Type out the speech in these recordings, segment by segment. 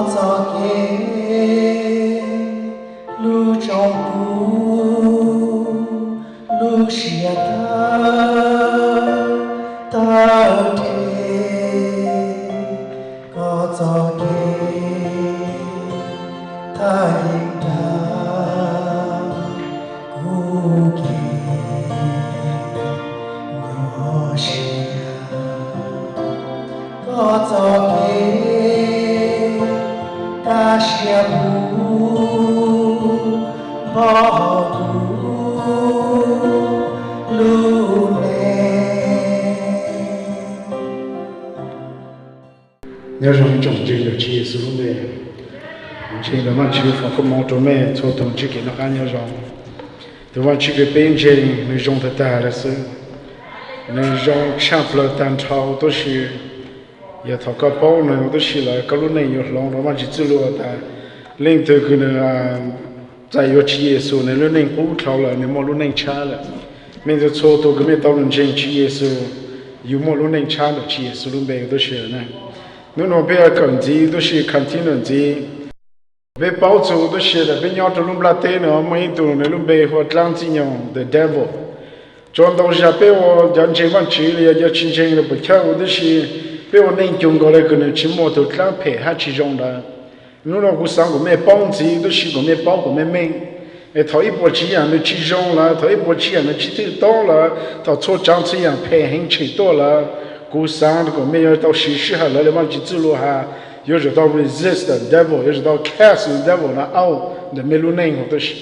早给路中部路西的天，我早给他应他无给我西我早给大些不保护路nhớ rằng trong chuyện được chia sẻ về chuyện là mà chỉ phải có một chỗ mẹ cho tổng chỉ cái nó ăn nhớ rằng từ mà chỉ cái bên trên người dùng thật ta là sự người dùng chạm là tan trao都是也他个包呢都是来个路内有lòng nó mà chỉ知道ta lên từ cái này在有chia sẻ呢路内不跳了你莫路内差了面对错都个面讨论真chia sẻ有莫路内差的chia sẻ路边都是呢侬那边肯定都是肯定能的，被包住都是的，被鸟着弄不拉天呢，没多呢，弄被或当金羊 the devil， 转到下被我人前往去了，要亲戚的不跳，都是被我能中过来可能去摩托当陪还其中的，侬那个三个没帮子都是个没帮个没命，哎，头一波这样的其中了，头一波这样的去头到了，到错张这样陪很去多了。故乡那个没有到实施下来的，往去走路哈，有时到 resist the devil， 有时到 cast the devil 那out的没路内都是。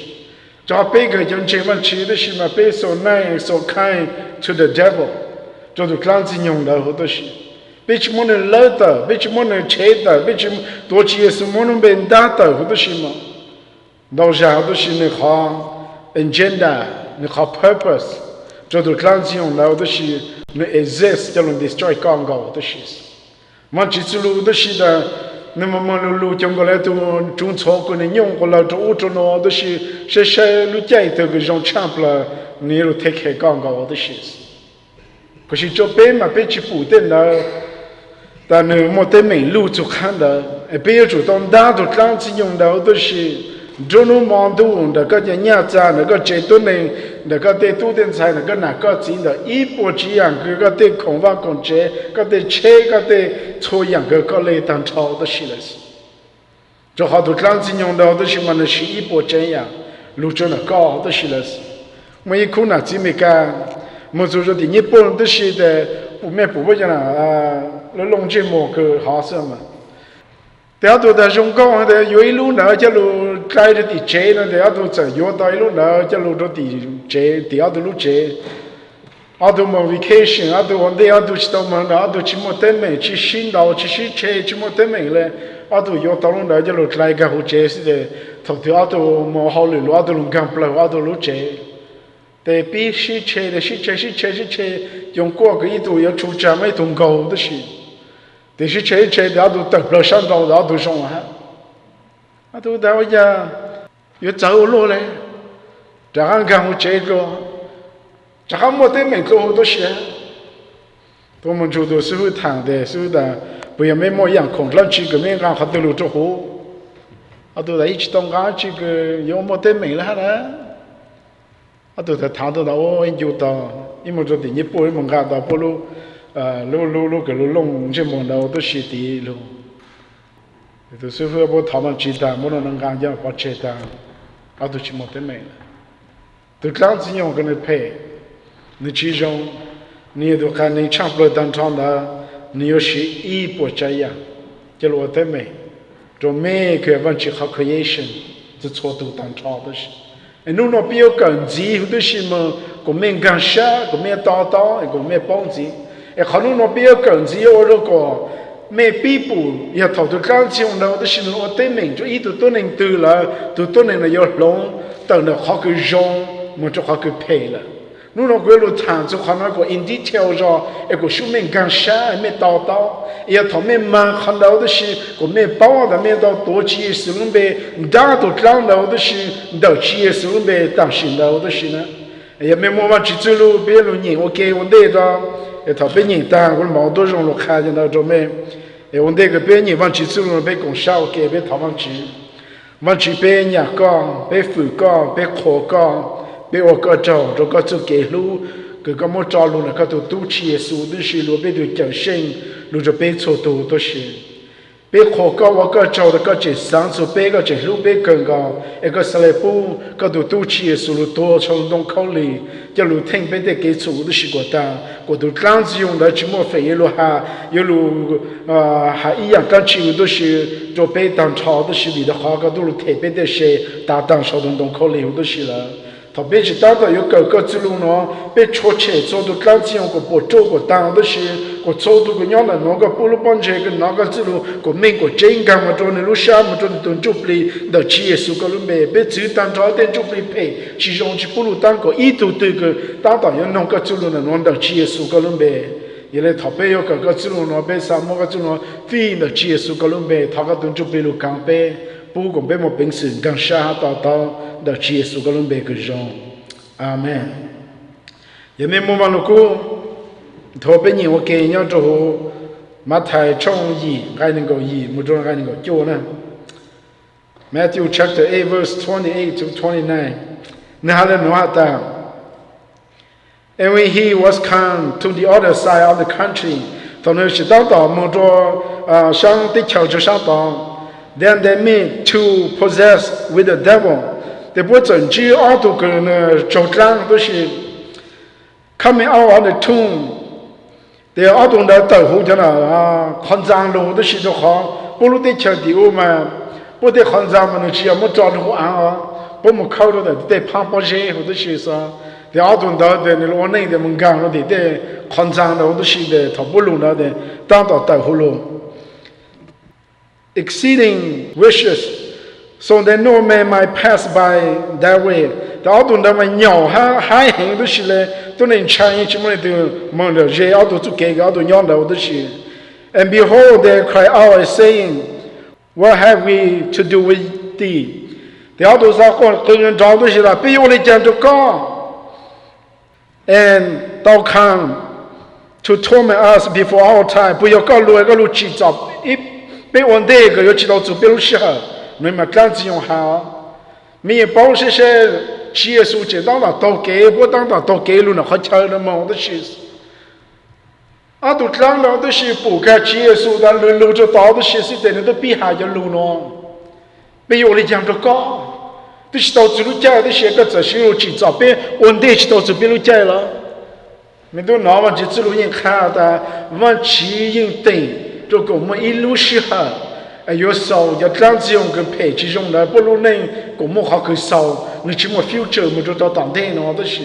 这别个人这么去的是嘛，别说难说看 to the devil， 这都刚子用的好多是。别去么能老的，别去么能切的，别去多去是么能被打的好多是嘛。到时候都是那好 agenda， 那好 purpose， 这都刚子用的好多是。那 exist 叫人 destroy 刚刚的是，嘛只是路的是的，那么嘛路中国来都中错过的用过了，中中那都是路在这个上差不了，你路 take care 刚刚的是，可是这边嘛别去不等了，但是没得没路就看的，别就当大都当子用的都是。中农忙都那个叫伢子那个阶段呢，那个对土地菜那个哪个钱的，一波这样个对空房空chế，个对车个对抽样个来当炒的是了是，这好多当时用的都是嘛那是一波这样，路中那高的是了是，我一看那真没干，我就说的日本都是的，不讲了那龙井么个好什么。แต่ตัวแต่จงก็แต่อยู่อีลูน่ะจะรู้ใครจะติดเจนะแต่ตัวจะอยู่ต่ออีลูน่ะจะรู้ตัวติดเจแต่ตัวรู้เจตัวมา vacation ตัววันเดียวตัวชิตามันตัวชิมอเตมเชิชินดาวชิชิเชชิมอเตมเลยตัวอยู่ต่อลูน่ะจะรู้ใครก็รู้เจสิเดทั้งตัวมาฮอลลีลูตัวลุงกัมปลาตัวรู้เจแต่ปีชิเชเดชิเชยงกัวก็อีตัวยังชูจาไม่ตรงเขาตัวชิแต่是切的都得了上到都上啊，都到家又走路嘞，这样看我这个，这样没得没做都是，我们做都是会谈的，是的，不要没么样空了去个没干好多路做好，都在一起当干这个有没得没了啦，都在谈到我有到，因为做的你不会么干到不如。路个路弄这么多都是的路，都是说不他们知道，没人能干讲不知道，都是没得没了。都这样子用跟你配，你其中你都看你差不多当场的，你又是一波这样，就我得没，就每个问题和 creation 这错都当场的是。你那边有根基，都是么个没干啥，个没打打，个没帮助。可能那边更是有那个没必不要投资刚用的，都是我对面就一直都能得了，都能有弄，等到好个用，我就好个赔了。侬那个路谈就可能个 in detail 上，一个书面干啥，没到到，要他们慢看到的是个没包的没到多几十分贝，大都看到的是到几十分贝当心到的是呢，也没么往去走路，别路人我给我带着。他被人打，我毛多种路看见到做咩？我那个别人忘记走路别讲少给别他忘记，忘记别人讲别副讲别课讲别我个找这个走给路，个么找路呢？个都都去数的是路别都讲生，路就别错都是。别课讲我个找的个这上次别个这路别更高，一个是来补个都去数路多从东考虑，这路听别得给错的是个单，个都刚子用的这么费一路哈，一路还一样刚去都是做别当朝的是里的好个都路特别的些大当朝东考虑都是了。特别是当到有个子路呢，别出去做到刚子用个不做个当的是。我做到个样的那个不如帮这个那个之路，个美国真干嘛做呢？路上嘛做的就不离的企业数个路没，别只当朝点就不离赔，其中去不如当个一度对个当到有那个之路呢，弄到企业数个路没，因为特别有个之路呢，别什么个之路，非的企业数个路没，他个东就不如刚别，不过别么本事刚下到的企业数个路没个种，阿门。也没么嘛路过。特别人我给人之后，马太创意还能够意，没中还能够教呢。Matthew chapter 8 verse 28 to 29. 那了诺达。And when he was come to the other side of the country, 从那是到么着上地桥就上到 ，then they met to possess with the devil. 这不整句二度个呢，周章都是 coming out of the tomb. 对阿东的豆腐的啦看脏路的是就好，不如得吃掉嘛，不得看脏嘛，那只要没抓住安啊，不没考虑的得胖不些或者是啥，对阿东的那我那的门干了的得看脏的或者是的，他不路了的当到豆腐路 ，exceeding vicious, so that no man might pass by that way. 阿东的嘛鸟还很都是嘞。都能参与什么的梦的，这要都做给个，都养的都是。And behold, they cry out, saying, "What have we to do with thee?" 第二都啥讲，跟人找都是了，别用来讲这个。And thou come to torment us before our time， 不要搞路制造，一别往这个要知道做别路适合，你们干子用好，没保些些。企业书记当了都给不当了都给了呢，还抢了嘛的是，啊都当了都是不该企业书的路就到的是在那都比下就路呢，没有的讲这个，都是到这路家的些个这些路制造别稳定是到这边路家了，没都那么就这路人看的，往企业等这个我们一路适合。有时候要这样子用个配置用的，不如能我们好去烧，你起码 future 我们就到当地呢都是，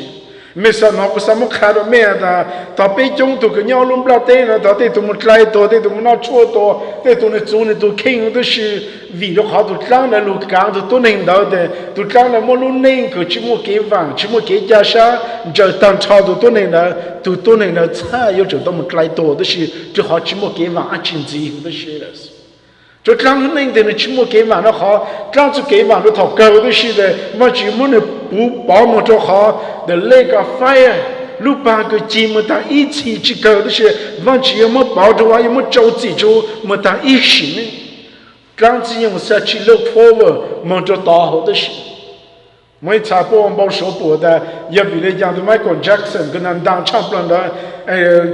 没啥那不什么看到没的，到北京都个鸟笼不拉地了，到底都么来多，到底都么那错多，到都那做的都看都是为了好多长的路干都能到的，都长的么路能个起码给完，起码给家乡，这当朝都能的，都能的，菜有这都么来多都是，就好起码给完经济都是了。就这样能的呢，起码给完了好，这样子给完了他高的是的，我只么呢不保么着好的那个 fire， 路旁个节目当一起去高的是，我只要么保着我，要么着急着么当一起呢，这样子用下去 look forward， 么着大好的是。我查过我们说过的，也比如讲的 Michael Jackson 跟人当唱不的，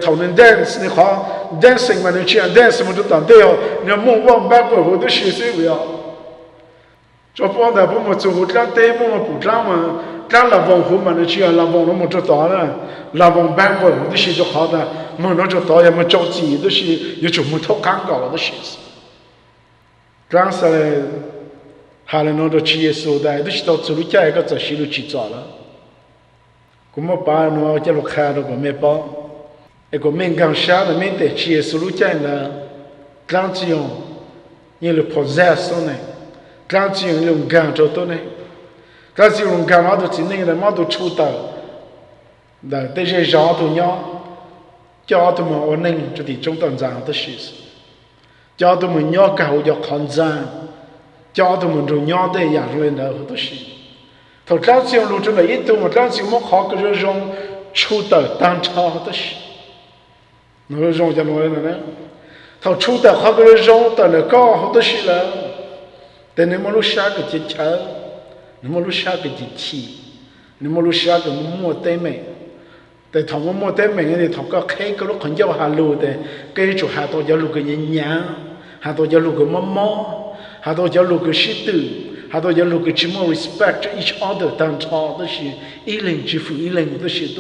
讨论 dance 你好 ，dancing 嘛你去 dance 嘛就当对哦，你要梦忘白过后的学习不要，做不的不么做不长对不么不长嘛，长了往后嘛你去了往了么就到了，了往白过后的学就好的，么那就到也么着急的是，也就么头尴尬的学习，长下来。哈了，那个企业所在都是到处路家一个在西路去找了。我们把那家路开了个面包，一个面刚下的面的企业所路家呢，刚子用，因为 possess 呢，刚子用干着多呢，刚子用干嘛都今年的嘛都出道，那这些人都鸟，叫他们我能这里中等长的事情，叫他们鸟搞要看涨。教他们中鸟的养出来的好多事，他这样子用路中的一度嘛，这样子我们好个人用出的当朝的事，那个用叫哪来呢？ thầu chú ta khó cái rong ta là có họ đó xí làแต่ในมนุษย์ก็จะเชื่อในมนุษย์ก็จะชี้ในมนุษย์ก็มั่วเต็มแต่ทำมั่วเต็มเนี่ยทำก็แค่ก็รู้คนเจ้าหาลูแต่ก็จะหาตัวเจ้าลูกก็ยังยังหาตัวเจ้าลูกก็มั่วหาตัวเจ้าลูกก็ชิดตื่นหาตัวเจ้าลูกก็ชิมว่า respect each other ต่างชาติ都是一人之福一人都是多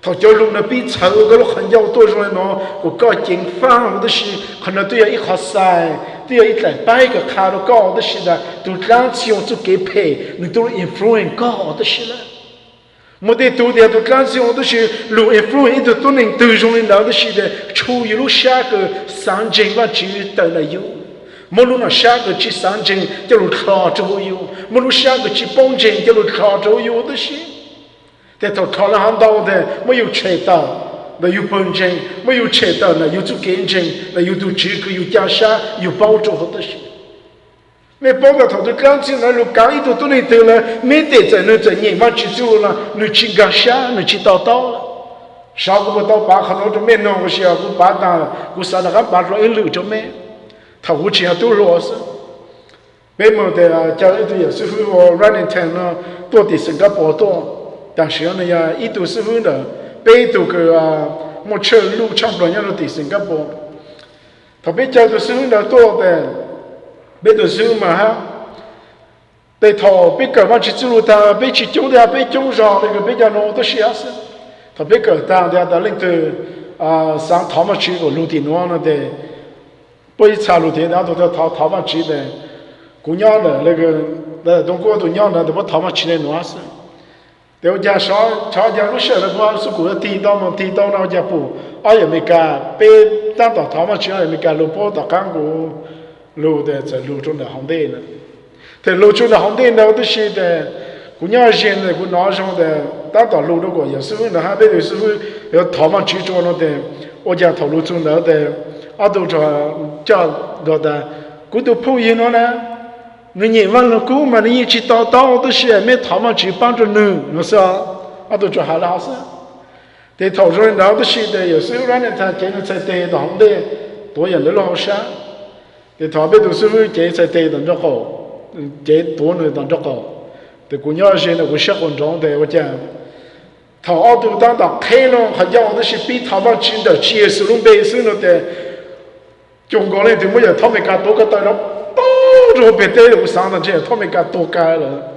他叫路那比草个路很要多种喏，我搞警方都是可能都要一考赛，都要一来摆个卡都搞都是的，都让起用就给配，你都 influence 搞都是了。没得多的都让起用都是路 influence 都都能都种的那都是的，出一路下个三千万只得了有。没路那下个只三千，叫路卡着有；没路下个只半千，叫路卡着有都是。แต่ถ้าทอละหันดาวแต่ไม่อยู่เฉยตาแต่อยู่ปนเจงไม่อยู่เฉยตาแต่อยู่จุกเกนเจงแต่อยู่ดูจีก็อยู่จ่าชาอยู่包住好多事ไม่包到头都刚进来路刚一度都能得了没得在那在你嘛记住了你去干啥你去到了啥个不到把可能就没弄个些我把那我啥那个把着一路就没他无钱都罗是没么的叫一堆也是说我 running time 呢多的新加坡多但是呢呀，一度是问的，北度个啊，莫车路差不多要到第新加坡，他北叫的是问的多的，北度是嘛哈，北头北个往去走路他北去走的北走上那个北叫弄都是样子，他北个当的到领头啊上他们去个路地弄了的，不一查路的，然后他们去的，姑娘的那中国都娘的都把他们去的弄死。แต่ว่าจะช้าจะรู้เชื่อแล้วว่าสุกุลตีต้องมันตีต้องเราจะปูอ้อยไม่กล้าเป็นตั้งต่อท้องมาเชื่อไม่กล้าลูกพ่อต่อข้างกูลูกแต่จะลูกจนในห้องเด่นแต่ลูกจนในห้องเด่นเรา都是的กูเนี่ยเช่นกูน้องชงแต่ตั้งต่อลูกก็有时候呢还被有时候要ท้องมา去做了的我จะท้องลูกจนแล้วแต่อาตัวจะก็แต่กู都พูดยินแล้วนะ你nhìn vào nó cũ mà你chỉ tao都是没他们去帮助你，我说啊都做好了事，对头上人都是的，有时候让人他给你才对的，红的多人的老师，对他们都是会给才对的就好，给多人当就好，对姑娘些呢我结婚中的我讲，他二都当开了，好像我都是比他们去的接受了背受了的，中国人都没有他们干多个到了。帮助别的我上的这他们干多干了，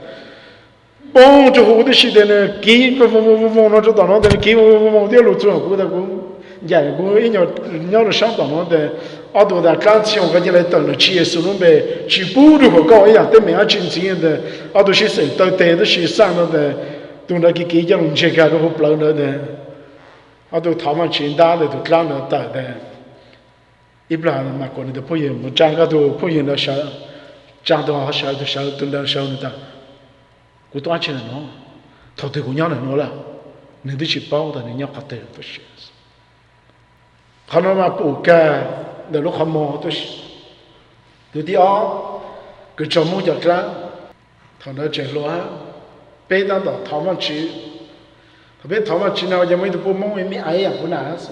帮助我的是的呢，给不那就到那的给我的路做我的我，人我一鸟的上到那的，阿多的干起我感觉来到了接受了呗，去帮助和搞一样，对面经济的，阿多是谁到对的是上了的，都那给叫人去干都不了的，阿多他们全打的都干了打的。一般嘛，国内的朋友，我讲个都朋友的少，讲到好少都少，都那少的，我多钱了喏，他对姑娘了喏了，你得去包的，你要花的都是，可能嘛不干，那路很忙都是，有的啊，个周末就干，他那走路啊，北当到他们去，他别他们去呢，因为都不忙，没爱呀，不难事。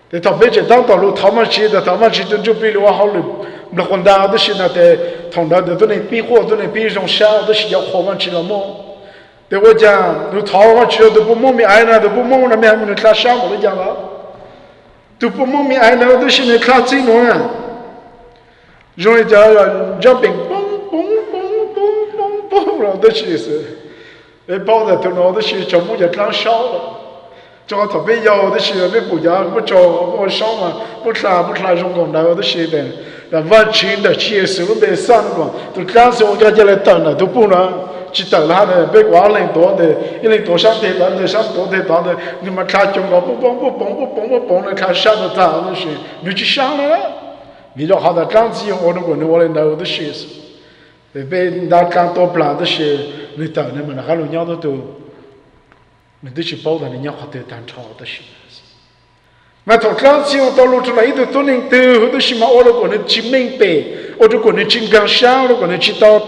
แต่ถ้าเป็นจะตั้งต่อรู้ทำมาชีแต่ทำมาชีจนจุปีรู้ว่าเขาหรือหลักคนดาวตัวชีนะแต่ทางดาวตัวนี้ปีขั้วตัวนี้ปีจงเช้าตัวชีอยากขอมันชีละโมแต่ว่าจะรู้ทำมาชีตัวปุ่มมั่งมีไอ้นะตัวปุ่มมั่งนะไม่ให้มันคลาสเช้าหมดเลยจังละตัวปุ่มมั่งมีไอ้นะตัวชีเนี่ยคลาสจีนน้อยอ่ะจงจะjumping ปุ๊งปุ๊งปุ๊งปุ๊งปุ๊งปุ๊งเราตัวชี是ไอ้包的ตัวน้องตัวชี全部就คลาสเช้า了做特别要的是没不要不做不上嘛不看中国那的是的那完全的接受了没上过都刚才我家来等了都不能去等他的别管人多的因为多上台的上多台的你们看中国不的看上的他的是你去上了你就好的刚才我的那的是被那刚多不烂的是你等你们那个人家都你得去包的，你要花点单超的是。mà thằng khác chỉ tao lúc này tụi tôi nên từ tôi chỉ mà ở đó còn nên chỉ mình bể ở đó còn nên chỉ gang sao đó còn nên chỉ tao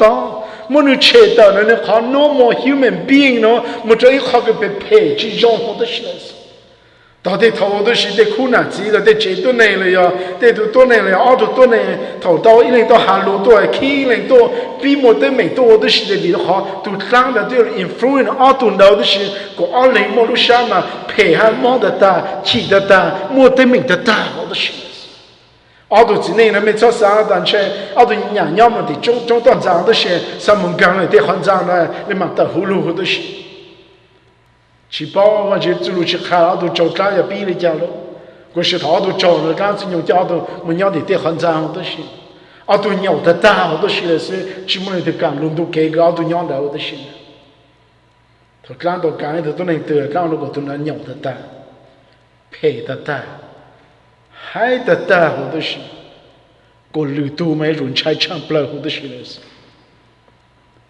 mà nó chết tao nó khó normal human being nó mà cho ít khó cái bể chỉ dùng họ đó là 到底头都是得苦难子了，得几多年了呀？得多年了，20多年，头到一年到下路多，K 一年到比莫得没多都是的里头好，都长的都 influence 20年都是个20莫路上嘛，配合莫得大，起得大，莫得没得大，我都是。20几年了没做啥，但是20年要么的中段长都是上门岗了，得很长了，你嘛得葫芦都是。去包我就走路去看，20都走干也比了家了，过去他都走了，干子用家都没鸟的得很长都是，20都鸟得大都是的是，只么的干轮都给个20都鸟的都是，他干到干的都能得，干了个都能鸟得大，配得大，还得大好都是，个路都没人才唱不了好都是的是，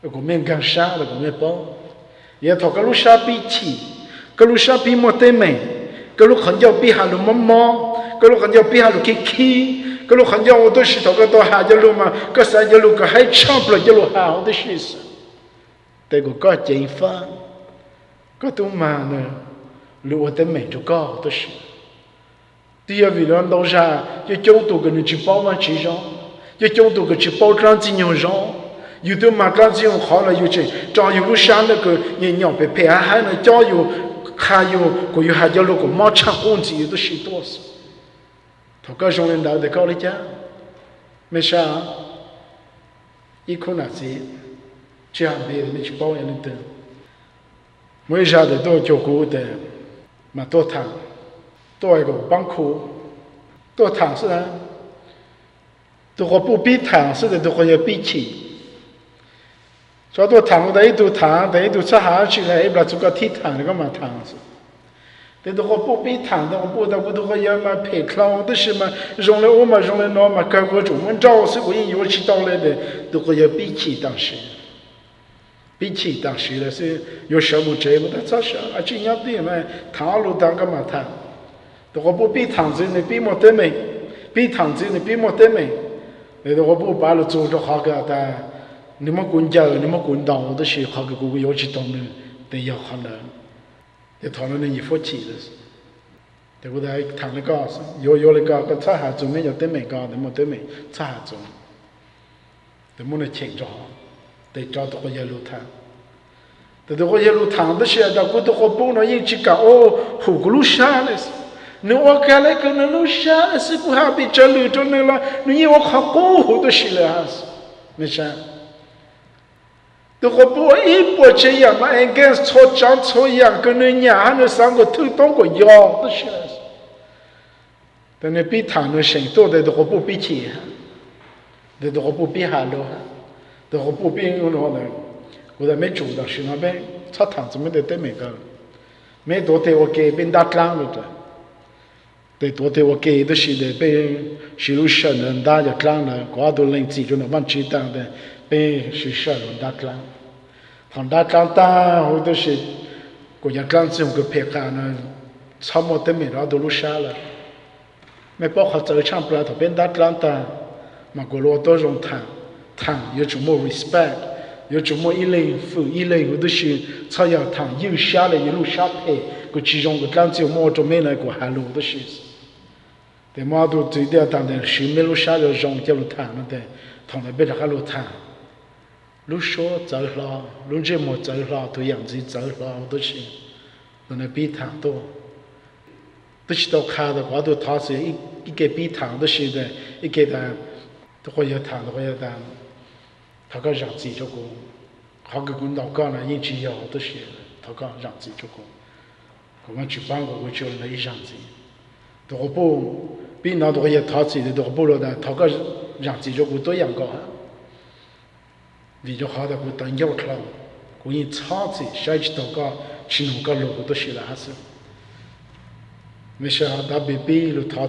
个没干啥了个没包。也头个路上比起，个路上比莫得美，个路很叫比下路么么，个路很叫比下路 K， 个路很叫我都是头个到下一路嘛，个三一路个还唱不了一路下我的事实，但个建法，个都嘛呢，路我得美就高都是，第二为了到啥，要角度个你去包完去上，要角度个去包装金融上。有的嘛，刚只用好了有这，找有路上那个人鸟被配还能加油，还有个有还叫那个马场工资有的是多少？他个上领导的搞了家，没啥，一口那些，这样别人去保养的，没啥的都叫过的，嘛多谈，多一个帮苦，多谈是啊，都和不比谈似的，都和要比起。所以都谈的一度谈，的一度吃下去了，一不做个体谈那个嘛谈是。但都我不比谈的，我不的我都我要嘛配糠，都是嘛用了我嘛用了那嘛搞个中文招是我也有去到来的，都我要比起当时，比起当时的是有什么这个的咋说？而且人对嘛谈路当个嘛谈，都我不比谈子呢比莫得美，比谈子呢比莫得美，那我不把了做着好个的。你们国家，你们国党，我都是好个个要去当的，得要好了，得讨论的一夫妻的是，对不对？谈那个是，有那个差下中没有对没个，那么对没差下中，那么能清楚，得找到个一路谈，得到个一路谈的是，到过到个不能一起讲哦，后个路上的是。你我看那个那路上是不还比这路中那了，你我看过的是了还是，没啥。如果不一波这样嘛，应该错长错样，跟人家还能三个头当个腰的是。但你比他们生多的，我不比起，的我不比下路，的我不比用了呢，我在没住到是那边，他堂子没得对没个，没多对我给边打仗了的，对多对我给的是的被是路上人打就仗了，瓜都冷自就那往知道的。被是少人打仗，他打仗打或者是国家干这种个配合呢，草木都没了都落下了，没包括走场不了，他边打仗打，嘛个罗多种谈有什么 respect， 有什么一类或者是草要谈有下来一路下配，个其中个干这么做没来过海路的事，对嘛都最点当的是没路下了让叫路谈了的，他那边的海路谈。路说走了，路这么走了，都样子走了，都是，那比谈多，都是到看的话都他是一个比谈的是的，一个的都会有谈，都会有谈，他个让自己做工，好个工老干了，引起要都是，他个让自己做工，我们去办过，我就来让自己，都不比那都会有他自己的，都不了的，他个让自己做工多样高。为了好的我当要了，我一操子下去到个去弄个路都是了还是，没事啊，他别了他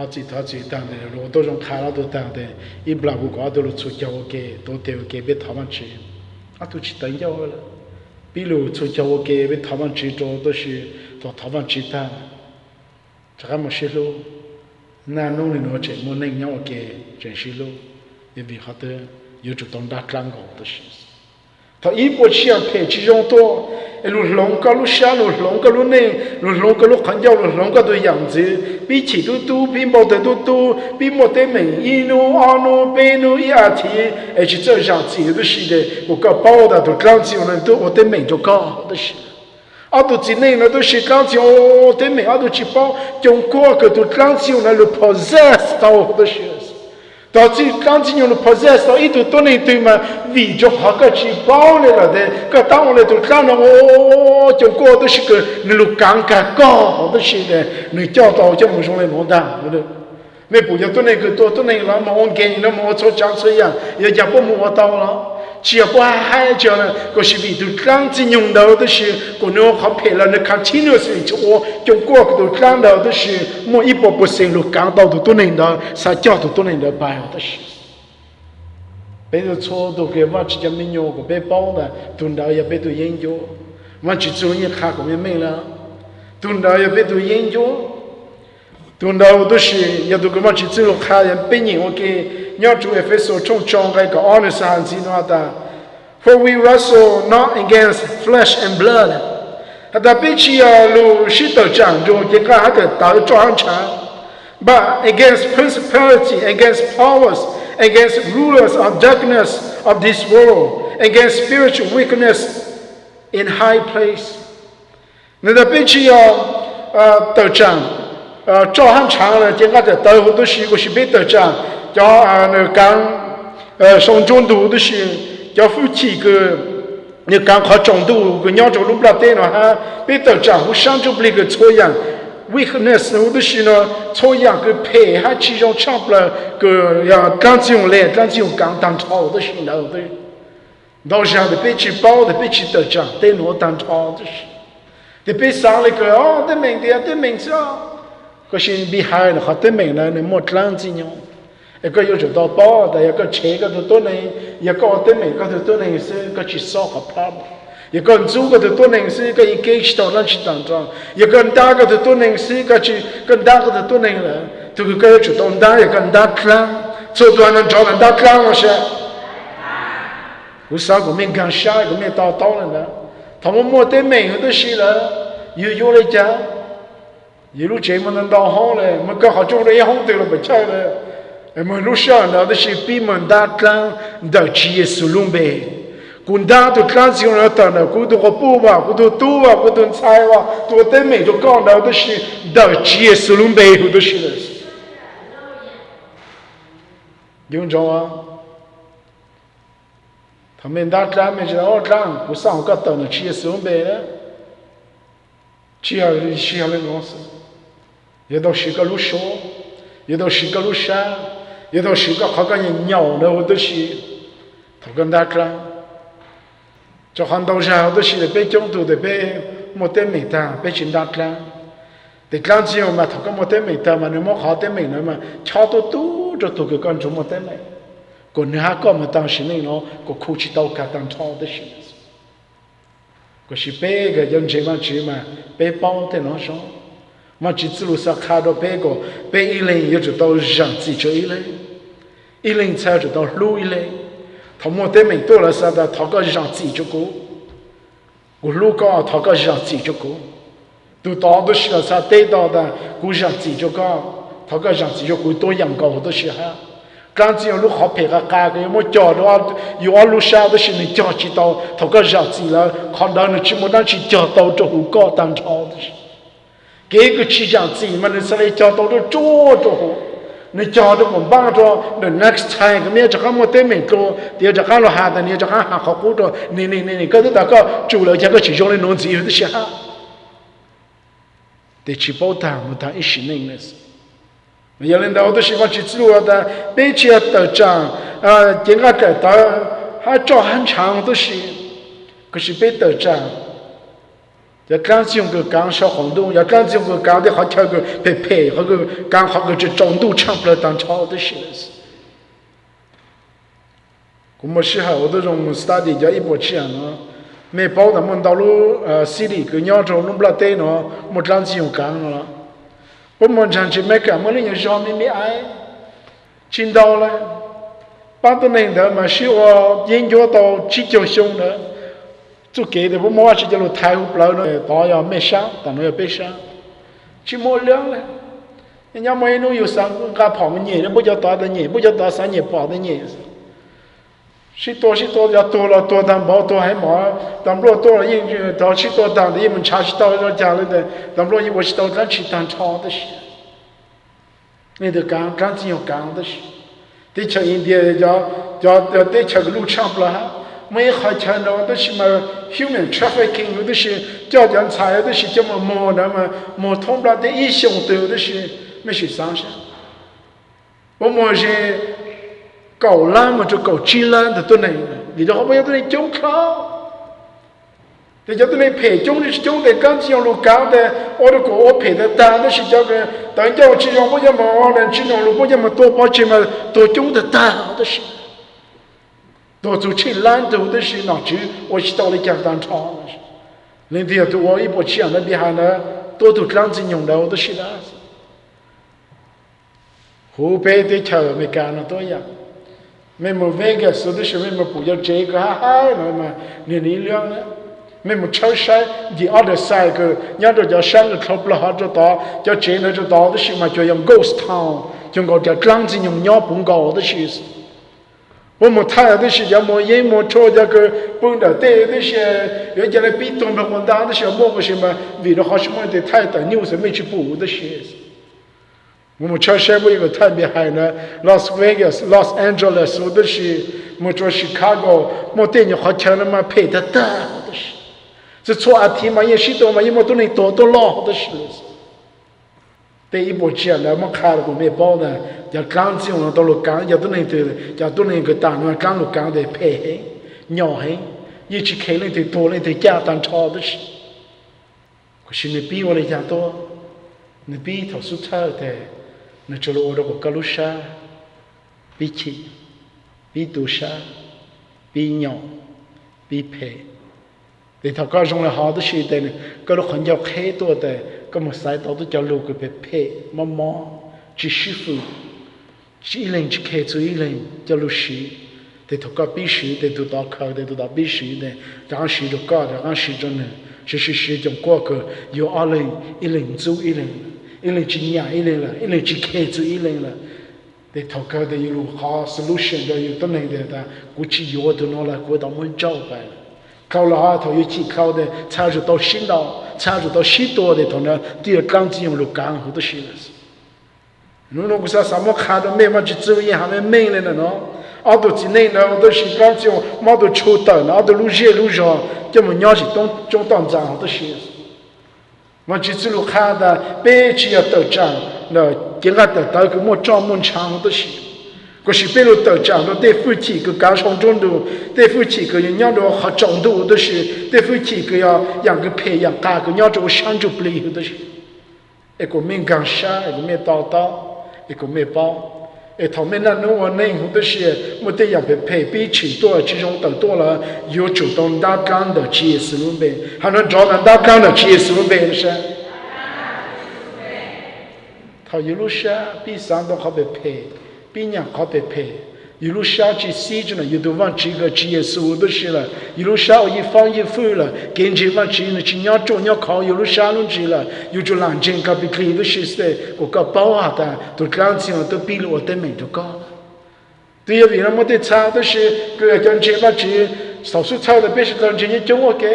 自当的路都让开了都当的，一不然我搞到了出叫我给都得给别他们吃，啊都去当要了，比如出叫我给别他们吃着都是到他们吃的，这还没事路，那弄的那这么能让我给真是路，也为好的。有主动打仗搞的事，他一波去要配其中多，路龙个路下路龙个路内，路龙个路看叫路龙个的样子，比起都比冇得都，比冇得明一路二路八路一二天，而且这样子的是的，我个包的都刚子我们都我得明就高的是。阿都之内呢都是刚子我得明，阿都去包中国个都刚子我们都 possess 到的是。导致刚进入了 possess 到一度多年对嘛，为着好个去包来了的，个当我来都看了我就过都是个那路刚刚高的是的，你教导就没上来弄的，对不对？你不要多那个多那了嘛，我给你那么我做讲这样，也讲不摸到了。只要不还叫呢，可是为都刚进用到的是，可能好配了，你看清楚是我中国都刚到的是，我一步步深入刚到都能的，啥叫都能的办的是。别的错都给我直接没用过，别包的，蹲到也别都研究，我去做你看过没了，蹲到也别都研究，蹲到都是也都给我去做看人别人我给。nhớ chủ Ephesos trong trong cái honest hàng gì nó ta for we wrestle not against flesh and blood ta biết chi lu shi tờ chẳng rồi cái cái cái tạo cho hắn chẳng but against principality against powers against rulers of darkness of this world against spiritual wickedness in high place nên ta biết chi tờ chẳng cho hắn chẳng là cái cái tờ hồ tôi chỉ có chỉ biết tờ chẳng cho nó càng sống trung đủ đó là cho phụ chỉ cái nó càng khó trung đủ cái nhau trong lúc làm thế nào ha bây giờ chẳng có sáng chụp lại cái错样 weakness nó đó là nó错样cái phe ha chỉ trong chắp là cái càng dùng lên càng dùng càng tăng cao đó là nào đấy đó là để bị chỉ bao để bị chỉ tự chẳng để nó tăng cao đó để bị sáng lại cái để mình sao cái gì bị hại là họ để mình là nó một lần gì nhau cái yêu cầu đó bao, tại cái chế cái thứ này, cái tên mình cái thứ này là cái chỉ số hợp pháp, cái chú cái thứ này là cái engage đó là chỉ tạm trong, cái đa cái thứ này là cái đa cái thứ này là, từ cái yêu cầu đó cái đa clang, số đoạn nó cho cái đa clang là sao? Cú sao của mình càng sai của mình tao là đó, thằng mua tên mình cái đó là yêu lấy cha, yêu lúc chế mình đào hole này, mình cái họ cho lấy hông từ là bị chơi này. Mà lúc sau đó là bị mình đã căng đã chia sẻ luôn bề, cũng đã được căng xong rồi đó là cũng được bù vào, cũng được tu vào, cũng được sai vào, tôi thấy mình được con đó là đã chia sẻ luôn bề của đó là, đúng không? Thằng mình đã căng mình chỉ là căng, cũng sao cái tờ nó chia sẻ luôn bề đó, chia lên nó sao? Giờ đó là cái lúc sau, giờ đó là cái lúc sau. Giờ đó là có cái nhau đó đó là thằng con đã ra cho hắn đâu ra đó là bé trong tù để bé một tên mình ta bé chính đã ra để làm gì mà thằng con một tên mình ta mà nếu mà họ tên mình nữa mà cho tôi tu cho tôi cái con chúng một tên này còn nếu hai con mà tăng sinh này nó có khu chỉ tàu cả tăng cho đó là có chỉ bé cái dân chế mà bé bao tên nó sao mà chỉ lu sa khá đó bé có bé ý lên yêu cho tao rằng gì cho ý lên sao cho tao lưu ý lên thằng mua tên mình tôi là sao đó thằng có rằng gì cho cô lưu có thằng có rằng gì cho cô từ đó đó là sao tây đó là cô rằng gì cho cô thằng có rằng gì cho cô tôi养狗đó là ha刚只有路好配个家个，么叫的话，有路上都是你叫起到，头个日子了，看到你去么那去叫到这户高当朝的是。cái chỉ rằng gì mà nó sẽ cho tôi nó chỗ nó cho tôi một bao cho the next time cái này chắc không một tên mình cho thì chắc không là hạt này chắc không học cũ rồi này cái đó có chủ lợi cho cái chỉ cho nên nó gì đó sẽ để chỉ bảo đảm một thằng ít sinh này bây giờ lên đầu tôi chỉ có chỉ lưu là bây giờ tờ trang những cái tờ hay cho hắn chẳng tôi chỉ cái gì bây tờ trang giờ càng dùng cái càng少行动，要càng dùng cái càng的好跳个配和个càng好个这中度唱不了当超的是的是。我们时候我都用 study 叫一波这样呢，没包的们道路CD 个鸟州弄不了对呢，没长子用càng了，我们长子没干，我们有时候没爱，听到了，把到那的嘛是我研究到几条凶的。做给的不毛是叫做太湖不老呢，当要没伤，当然要悲伤，去摸凉了。人家没弄有伤，俺跑么年，不叫大的年，不叫大3年跑的年。是多要多了多当毛多还毛，当不了多了一到去多当的，一门茶是到家里的，当不了一我是到咱去当炒的是，你得干只有干的是，得吃一点得吃个路长不了，没还吃到都是么 human trafficking 都是叫人菜都是这么摸的嘛，摸通不了的一箱多的是没是上下，我摸是。搞烂嘛就搞鸡烂的都能，你这后面要都能种靠，你叫都能培种的是种的，刚只用路高的，我都我培的单都是叫个，但叫我只用不叫么人只用路不叫么多包钱嘛，多种的单都是，多做起烂头都是哪去，我是到了讲当厂了是，人家都我一波钱那边还呢，多都这样子用的我都是的，湖北的桥没干了多样。没么Vegas都是没么不要这个哈，那么你量呢？没么超山，the other side 个，人家叫山个靠不了哈就到，叫这呢就到的是嘛，就用 ghost town， 就我叫庄子用鸟蹦高的是。我们太的是叫么烟么车这个蹦的，对的是，人家来比东北混蛋的是么个什么，为了好什么的太大牛是没去补的是。我们车山不一个特别海呢 ，Las Vegas、Los Angeles， 我都是，我做 Chicago， 我对你好强了嘛，配得大的是，这错啊题嘛也是多嘛，因为都能多老的是，对一波钱了，我看了个没包的，要刚子用到了刚，要都能对的，要都能个单嘛，刚了刚的配黑、鸟黑，一起开了的多了的家当炒的是，可是你比我来讲多，你比头数差的。那这罗罗个路沙，比起，比杜沙，比鸟，比配，对头个用了好多时代呢，个路很叫开多的，个么赛道都叫路个被配，么么，只师傅，只一人只开出一人叫路时，对头个必须对都到考对都到必须的，当时就搞的，当时就呢，是种过个有二人一人做一人。一人去养一人了，一人去开支一人了，在头高的一路好 solution 的有多能的，估计有都拿来过到门招牌了。考了哈头又去考的，参入到新道，参入到西多的头呢，第二刚子用路刚好都是了。如果说什么看到没嘛去走一下没没了呢？俺都之内呢，我都是刚子用，毛都抽到，俺都路线路上，这么鸟是中当站都是。我这次路看的，北去要到站，那第二到个么专门场都是，可是北路到站，那对夫妻个刚上中度，对夫妻个养着好中度都是，对夫妻个要养个培养大个养着上就不离都是，一个没刚杀，一个没叨叨，一个没包。他们那弄我那都是没得样被配比起多其中等多了有主动打干的结实路呗，还能找到打干的结实路呗是。他一路下比上都好被配，比人好被配，一路下去西着呢，有的往这个结实路都是了，一路下一放一放了，跟着往这呢去人中人考一路下路去了，有就南京隔壁可以都是噻，我搞包下的，都干净都比了我的美都高。对呀，为了没得差都是个讲这嘛去，少数差的别是讲这些中我给。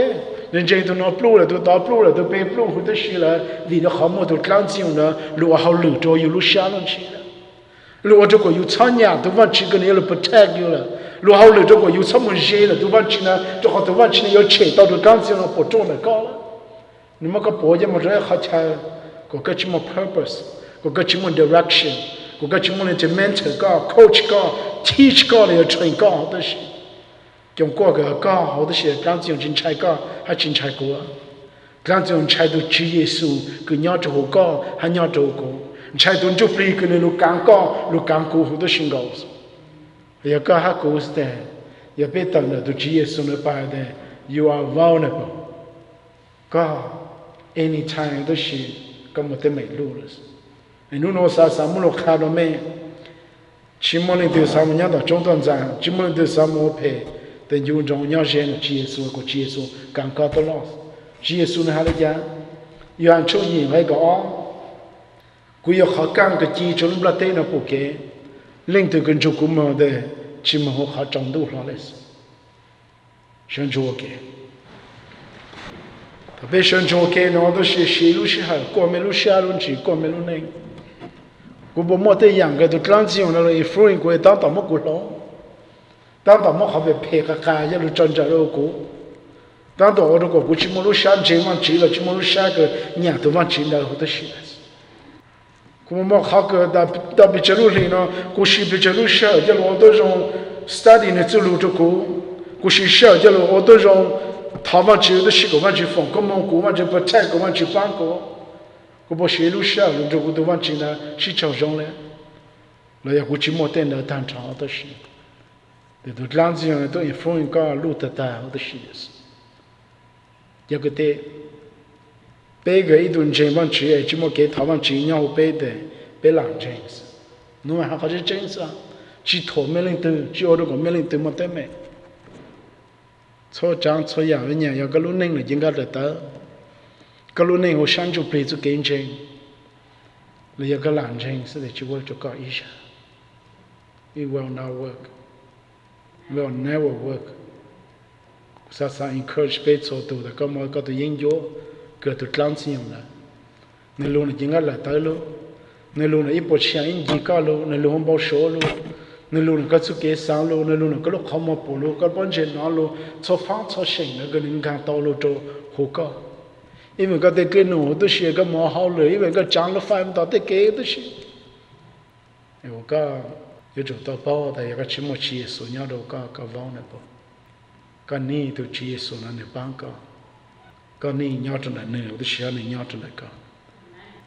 人家都拿布了，都打布了，都背布或者是了，为了好么都干净了，路好路着有路下上去了，路这个有草芽都往这个呢了不太有了，路好路这个有什么热了都往这呢，这好都往这呢要切到都干净了不种了高了，你们个播也么这好吃，个什么 purpose， 个什么 direction， 个什么呢？就 mentor 高 ，coach 高 ，teach 高了要传高都是。用过个高好多些，刚用进菜高还进菜过，刚用菜都主耶稣，个鸟就好高，还鸟就高，菜都就不个那路刚高，路刚高好多新高，要高还高是的，要别等了都主耶稣那摆的 ，you are vulnerable， 高 anytime 都是咁么得没路了，你弄啥么路看到没？起码你对啥么样到中段站，起码你对啥么配。但用中鸟人的耶稣个耶稣刚刚到了，耶稣呢还来讲，原初人来个哦，古有好讲个基础不拉带那不给，领导跟中国么的，起码好长度上来是，想做给。特别想做给呢，都是西路西海，过没路下路去，过没路内。我不莫得样个都这样子用了，一夫人过当么过了。当到我好被配合干，一路转转路过，当到我这个过去么路想这往去了，去么路想个年都往去了，好多事。我们好个到比这路里呢，过去比这路少，一路好多种 study 呢走路这个，过去少一路好多种，他往去的是个往去放，个么个往去不拆个往去搬个，我不是路少，路这个都往去呢，是常上嘞，那要过去么等了谈长好多事。对，都这样子样都一风一个路得大，好多事是。一个的，别个一顿钱往去，就么给他往去，然后别的别浪钱是。侬还好是真是啊，只托没人都，只我这个没人都没得没。错讲错样的人，要个路能了应该得到，个路能我想就陪着跟钱，你要个浪钱是的，就我就搞一下，it will not work。will never work. Sasa encourage 被做到的，咁我嗰度研究，嗰度當錢用啦。你路呢應該來到咯，你路呢一步錢應幾個咯，你路唔包數咯，你路呢嗰出幾三咯，你路呢嗰路靠冇步咯，嗰幫錢拿咯，做方做成那個人家到咯做好個，因為嗰啲嘅路都是個冇好咯，因為個漲了翻唔到啲嘅都是，我講。有做到包的，有个起码接受鸟都个往那不，个你都接受那你帮个，个你鸟着那呢，我都需要你鸟着那个，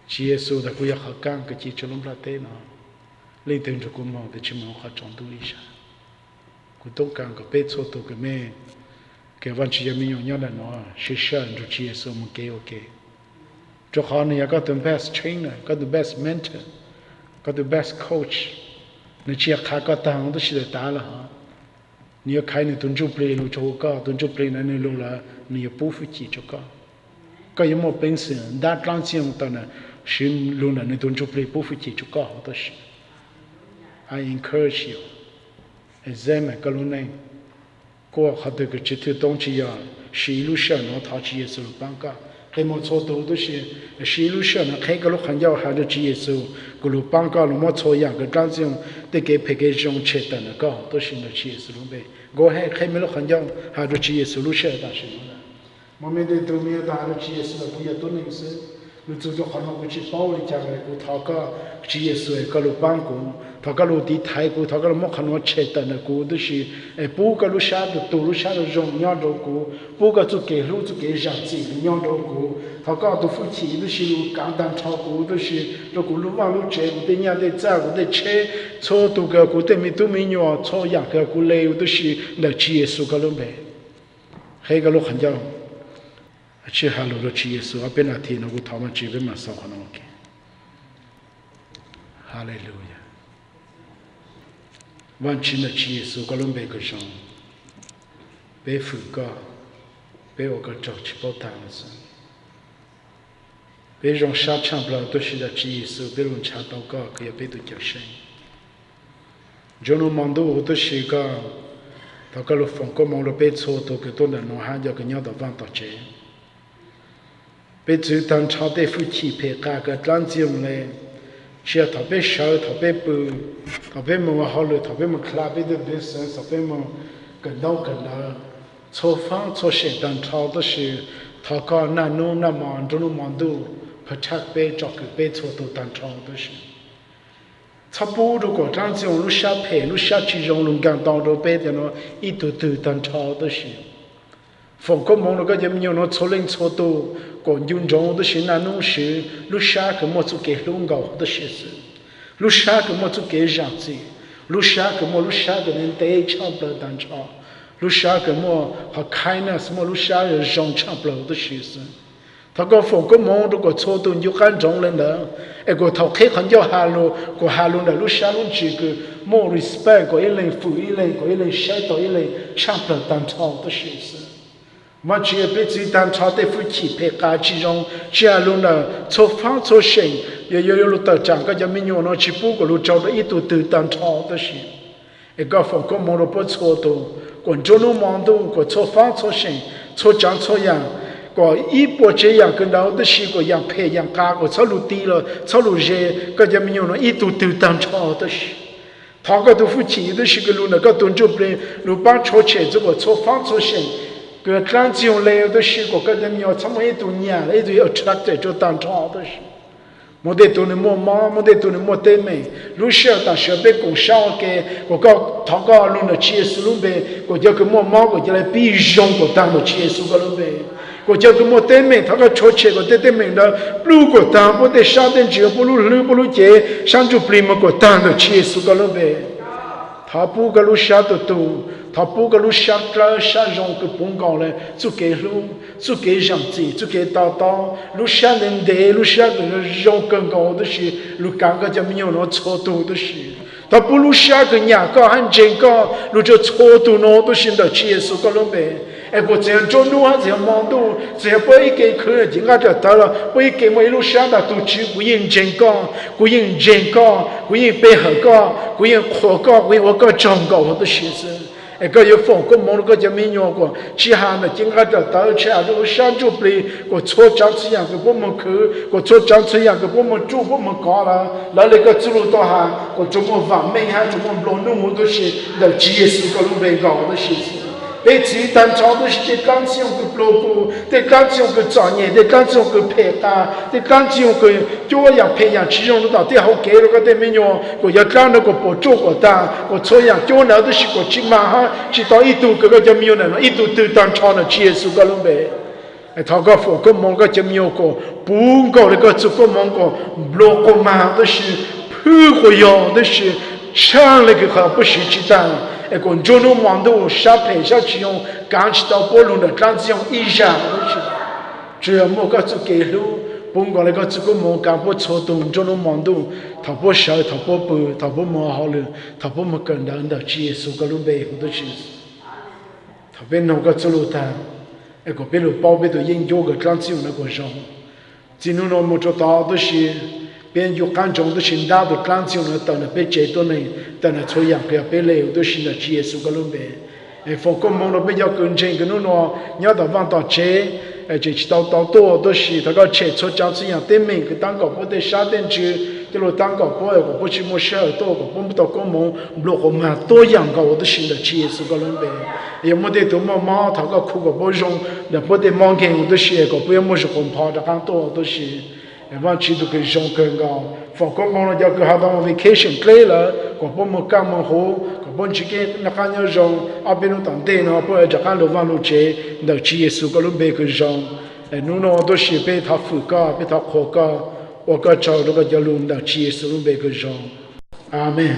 接受的不要好干个接受拢不得呢，你等着个嘛的起码好长度一下，我都干个别错都个咩，个完全没有鸟的呢，学校就接受么给 OK， 就好你要个 the best trainer， 个 the best mentor， 个 the best coach。你只要开个档都是得打了哈，你要开你蹲住 play 路就个，蹲住 play 那你路了，你要不服气就个，个有么本事？打当前的呢，是路了你蹲住 play 不服气就个好多事。I encourage you， examine 个路内，过好多个这条东西呀，是一路上呢，他去也是帮个。还没错多都是，是路上呢，开个路很要还是职业手，个路帮个路没错样个这样得给配给种切的那个都是那职业手路呗。我还没路很要还是职业手路上但是呢，我们的都没有还是职业手不也都能是，你做就好像过去包一家个个他个职业手个路帮个。他个路地太古，他个路莫看我切的那个都是，不个路下的多路下的容量多个，不个就给路就给让子量多个，他个都夫妻都是路简单超过都是，如果路往路切，我得伢得走，我得切，错多个我得没都没鸟，错样个我累都是那接受个路呗，还个路很叫，去哈路都接受，啊别那天那个他们这边嘛少可能 OK， 哈利路亚。完全的接受个拢别个上，别副个，别我个找去报单子，别让沙场不了都是在接受，别让查到个可以别都叫声。就侬忙到我都是个，他个路放个忙了别错到个都能弄喊叫个鸟到放到这，别只当查的夫妻陪个个当中嘞。是啊，特别少，特别不，特别么好了，特别么 club 的 business， 特别么跟到，错方错些当超都是，他个那弄那忙，这弄忙都不差别找个别错都当超都是。差不多个这样子，路下配，路下去用龙岗当着别的喏，一都当超都是。放个忙了个就没有喏错零错多。còn dùng trong đó là nông sự lúc xa cái một số cái lông gạo đó là sự lúc xa cái một số cái dạng gì lúc xa cái nên tế chăm bờ đàn cho lúc xa cái một họ kindness một lúc xa rồi rong chăm bờ đó là sự 他个佛个梦都个错动就看中人了，个头开很叫哈路，个哈路的路下路几个莫 respect 个一类富一类个一类小到一类差不单超的学生，我只要被自己单超的夫妻陪家其中，家路呢错方错线，也有路到讲个叫民用呢去补个路找到一度都单超的事，个佛个梦都不错多，个中路忙都个错方错线，错讲错样。个一波这样跟老的是个样配样加个草路低了，草路热，个就没有了，一度都当超的是。他个都夫妻都是个路那个动作不路帮错切这个错方错线，个干子用来都是个就没有，他们一度年了，一度要吃的就当超的是。没得多的莫忙，没得多的莫得美。路上当小白工商给，我讲他个路那结束路呗，我叫个莫忙，我就来比用个当个结束个路呗。我叫个莫得美，他个错切个得美的，路个当不得上等就不路不路接，上就不么个当的结束个路呗。他不个路下的多，他不个路下个下用个崩高嘞，就给路，就给上子，就给道道，路下人的路下个用更高的是，路刚个就没有那错多的是。他不路下个伢个很正个，路就错多那都是的结束个路呗。我这样做路啊，这样忙路，这样不一给客人人家就得了，不一给我一路上的都去，不认真干，不认真干，不认配合干，不认活干，不认我个长干我的学生。个有风个忙个就没用过，其他的人家就得起来，路上就不个错讲这样个不么去，个错讲这样个不么做不么干了，那个走路到哈，个怎么完美哈，怎么老那么多些，那结束个路没搞的学生。被自己当超都是得刚用个block，得刚用个专业，得刚用个配搭，得刚用个教养培养，其中到最后给了个对面用，我要干那个不做个单，我这样教那都是个起码哈，直到一度个就没有人了，一度都当超的结束个了呗。他个佛个忙个就没有个，不搞那个做个忙个block个嘛都是破个样都是上那个还不是鸡蛋。个中路忙到下配下去用，刚起到波路的刚子用一下都是，只要莫个做给路，甭管那个这个忙干不错动，中路忙到他不少，他不不，他不忙好了，他不么跟人的结束个路背后都是，他别弄个走路单，个别路包别都研究个刚子用那个上，今路那么做到都是。边有干中的新大的干种呢，等了被阶段呢，等了抽样个被累都新的结束个路呗。放个忙了比较跟前个弄喏，你要到往到车，就去到多都是他个车出讲这样对面个当个不得下点去，这路当个不我不去么事儿多个不到个忙，落个嘛多样个我都新的结束个路呗。也没得多么忙，他个苦个不用，那不得忙给我都是个，不要么是红跑的很多都是。往去都跟上更高，放个忙了就跟好当 vacation 来了，个不么干么好，个不去给那看要上，阿边路当地呢，不要就看路往路接，那去耶稣个路别个上，侬呢都是被他辅告，被他扩告，我个找那个叫路那去耶稣路别个上，阿门。